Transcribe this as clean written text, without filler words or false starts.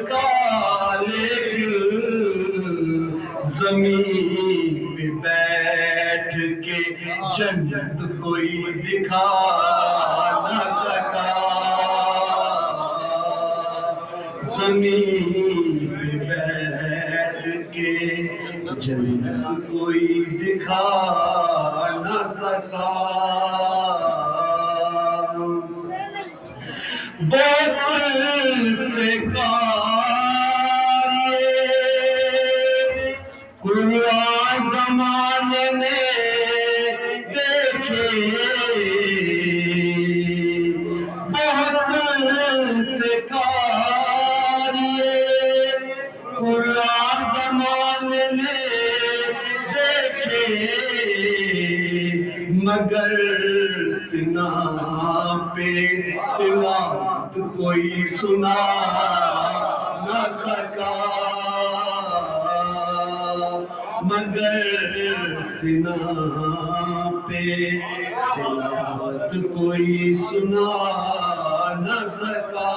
کا، لیکن زمین پہ بیٹھ کے جنت کوئی دکھا نہ سکا، زمین پہ بیٹھ کے جنت کوئی دکھا نہ سکا۔ بہت سے کاریے قرآن زمانے نے دیکھے، بہت سے کاریے قرآن زمانے نے دیکھے، مگر سنا پہ تلاوت کوئی سنا نہ سکا، مگر سنا پہ تلاوت کوئی سنا نہ سکا۔